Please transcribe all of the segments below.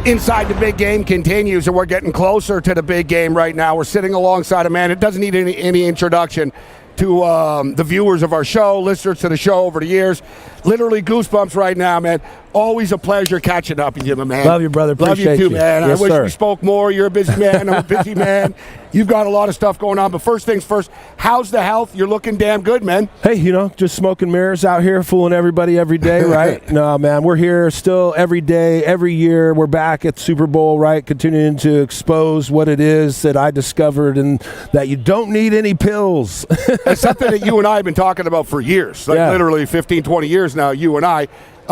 Inside the Big Game continues, and we're getting closer to the big game right now. We're sitting alongside a man. It doesn't need any introduction to the viewers of our show, listeners to the show over the years. Literally goosebumps right now, man. Always a pleasure catching up with you, my man. Love you, brother. Appreciate Love you too, man. Yes, I wish sir. we spoke more. You're a busy man. I'm a busy man. You've got a lot of stuff going on. But first things first, how's the health? You're looking damn good, man. Hey, just smoking mirrors out here, fooling everybody every day, right? No, man, we're here still every day, every year. We're back at Super Bowl, right? Continuing to expose what it is that I discovered and that you don't need any pills. It's something that you and I have been talking about for years, literally 15, 20 years now, you and I.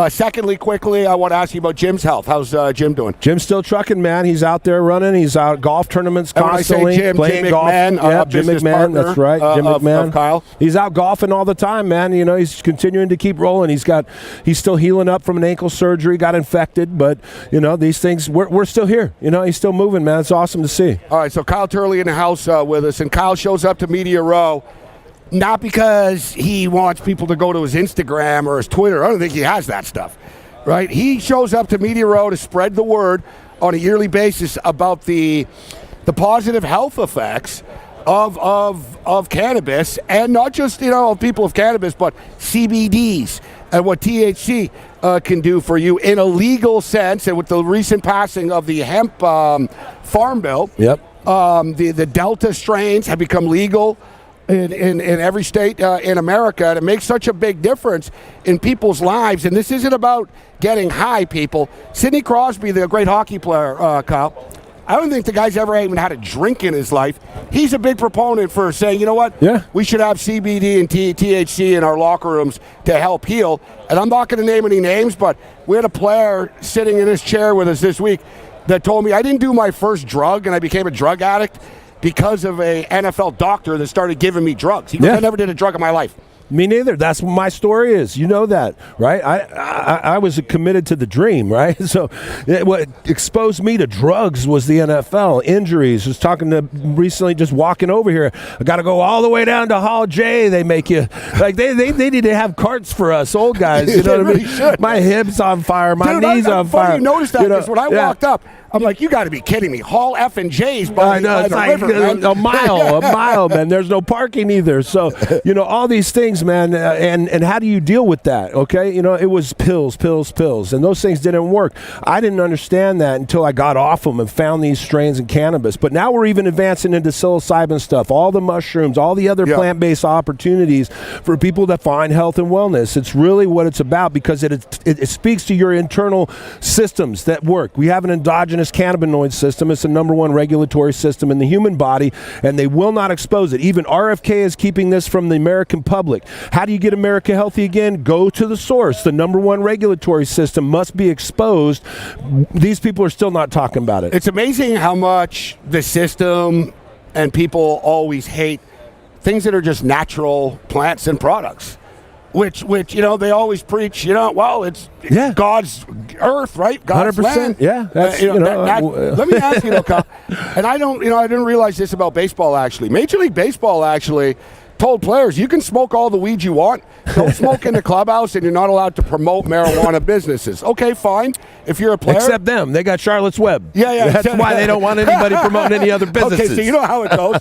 Secondly, quickly, I want to ask you about Jim's health. How's Jim doing? Jim's still trucking, man. He's out there running. He's out at golf tournaments constantly. Jim, playing Jim golf. McMahon, Jim McMahon, partner, that's right. Jim McMahon. Of Kyle. He's out golfing all the time, man. He's continuing to keep rolling. He's still healing up from an ankle surgery, got infected, but, these things, we're still here. He's still moving, man. It's awesome to see. All right, so Kyle Turley in the house with us, and Kyle shows up to Media Row. Not because he wants people to go to his Instagram or his Twitter. I don't think he has that stuff, right? He shows up to Media Row to spread the word on a yearly basis about the positive health effects of cannabis, and not just people of cannabis, but CBDs and what THC can do for you in a legal sense. And with the recent passing of the hemp farm bill, the Delta strains have become legal in every state in America, and it makes such a big difference in people's lives. And this isn't about getting high, people. Sidney Crosby, the great hockey player, Kyle, I don't think the guy's ever even had a drink in his life. He's a big proponent for saying, you know what? Yeah. We should have CBD and THC in our locker rooms to help heal. And I'm not going to name any names, but we had a player sitting in his chair with us this week that told me, I didn't do my first drug and I became a drug addict because of a NFL doctor that started giving me drugs. He goes, I never did a drug in my life. Me neither. That's what my story is. You know that, right? I was committed to the dream, right? So what exposed me to drugs was the NFL, injuries. I was talking to recently, just walking over here. I got to go all the way down to Hall J. They make you, like they need to have carts for us old guys. You know what I mean? Should. My hips on fire, my knees on fire. You noticed that because when I walked up, I'm like, you got to be kidding me. Hall F and J's by the river, man. A mile, man. There's no parking either. So, all these things, man, and how do you deal with that, okay? It was pills, and those things didn't work. I didn't understand that until I got off them and found these strains in cannabis. But now we're even advancing into psilocybin stuff, all the mushrooms, all the other plant-based opportunities for people that find health and wellness. It's really what it's about because it speaks to your internal systems that work. We have an endogenous cannabinoid system. It's the number one regulatory system in the human body, and they will not expose it. Even RFK is keeping this from the American public. How do you get America healthy again? Go to the source. The number one regulatory system must be exposed. These people are still not talking about it. It's amazing how much the system and people always hate things that are just natural plants and products. Which they always preach, it's God's earth, right? God's 100%. land. Yeah. Let me ask you, Kyle, and I didn't realize this about baseball, actually. Major League Baseball actually told players, you can smoke all the weed you want. Don't smoke in the clubhouse, and you're not allowed to promote marijuana businesses. Okay, fine. If you're a player. Except them. They got Charlotte's Web. Yeah. That's why they don't want anybody promoting any other businesses. Okay, so you know how it goes.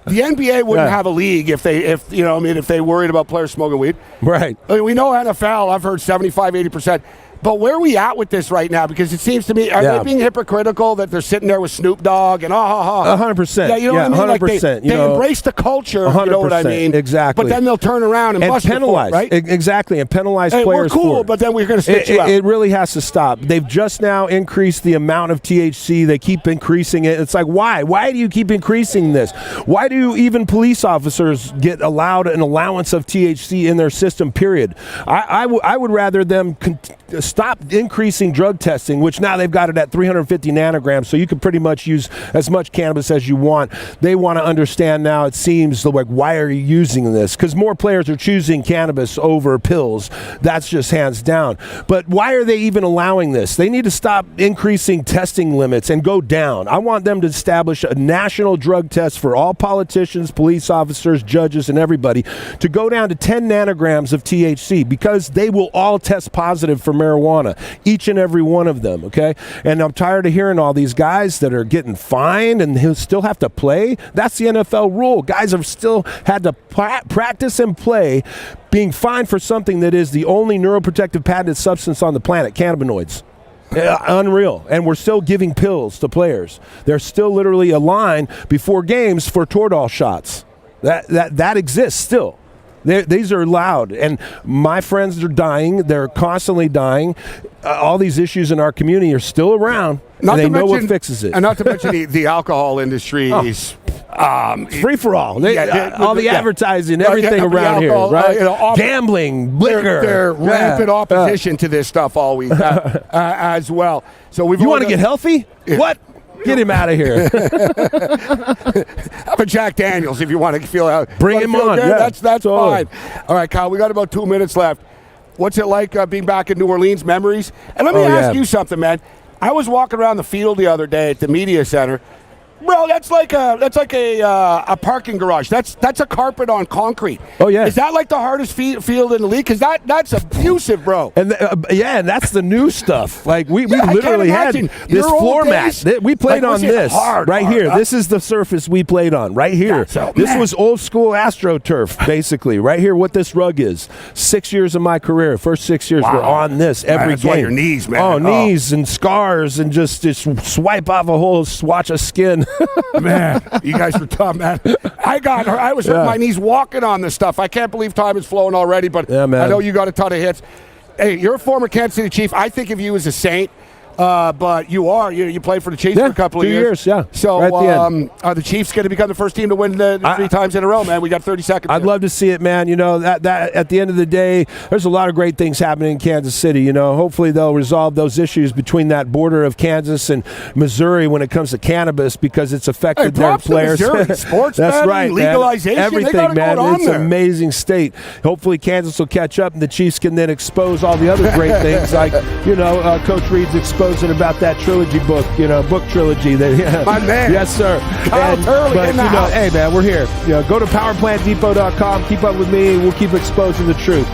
The NBA wouldn't have a league if they worried about players smoking weed. Right. I mean, we know NFL, I've heard 75, 80%. But where are we at with this right now? Because it seems to me, are they being hypocritical that they're sitting there with Snoop Dogg and 100%. Yeah, you know what I mean? 100%. Like they embrace the culture, 100%, you know what I mean? Exactly. But then they'll turn around and bust penalize, right? Exactly, and penalize players we're cool, for it. but then we're going to stitch you out. It really has to stop. They've just now increased the amount of THC. They keep increasing it. It's like, why? Why do you keep increasing this? Why do even police officers get allowed an allowance of THC in their system, period? I would rather them stop increasing drug testing, which now they've got it at 350 nanograms, so you can pretty much use as much cannabis as you want. They want to understand now, it seems like, why are you using this? Because more players are choosing cannabis over pills. That's just hands down. But why are they even allowing this? They need to stop increasing testing limits and go down. I want them to establish a national drug test for all politicians, police officers, judges, and everybody to go down to 10 nanograms of THC, because they will all test positive for marijuana marijuana, each and every one of them, okay? And I'm tired of hearing all these guys that are getting fined and who still have to play. That's the NFL rule. Guys have still had to practice and play, being fined for something that is the only neuroprotective patented substance on the planet, cannabinoids. Unreal. And we're still giving pills to players. There's still literally a line before games for Toradol shots. That exists still. These are allowed, and my friends are dying. They're constantly dying. All these issues in our community are still around, and they know what fixes it. And not to mention the alcohol industry is free for all. All the advertising, everything around here, right? Gambling, liquor. They're rampant opposition to this stuff all week as well. So you want to get healthy? Yeah. What? Get him out of here. Have a Jack Daniels if you want to feel out. Bring him on. Yeah, that's totally fine. All right, Kyle, we got about 2 minutes left. What's it like being back in New Orleans? Memories? And let me ask you something, man. I was walking around the field the other day at the media center. Bro, that's like a parking garage. That's a carpet on concrete. Oh yeah. Is that like the hardest field in the league? Because that's abusive, bro. And and that's the new stuff. Like we literally had this floor mat. We played on this right here. This is the surface we played on right here. This was old school AstroTurf, basically. Right here, what this rug is. 6 years of my career, first 6 years were on this every that's game. Why your knees, man. Oh, knees and scars and just swipe off a whole swatch of skin. Man, you guys were tough, man. I was hurting my knees walking on this stuff. I can't believe time is flowing already, but I know you got a ton of hits. Hey, you're a former Kansas City Chief. I think of you as a saint. But you played for the Chiefs for a couple of years. 2 years, yeah. So are the Chiefs going to become the first team to win 3 times in a row, man? We got 30 seconds. I'd love to see it, man. You know, that at the end of the day, there's a lot of great things happening in Kansas City. You know, hopefully they'll resolve those issues between that border of Kansas and Missouri when it comes to cannabis, because it's affected their players. Sports That's betting, right, legalization, man. Everything, man. It's an amazing state. Hopefully Kansas will catch up and the Chiefs can then expose all the other great things, like Coach Reed's exposing about that trilogy book, book trilogy. My man. Yes, sir. Kyle Turley in the house. Hey, man, we're here. Go to powerplantdepot.com. Keep up with me. We'll keep exposing the truth.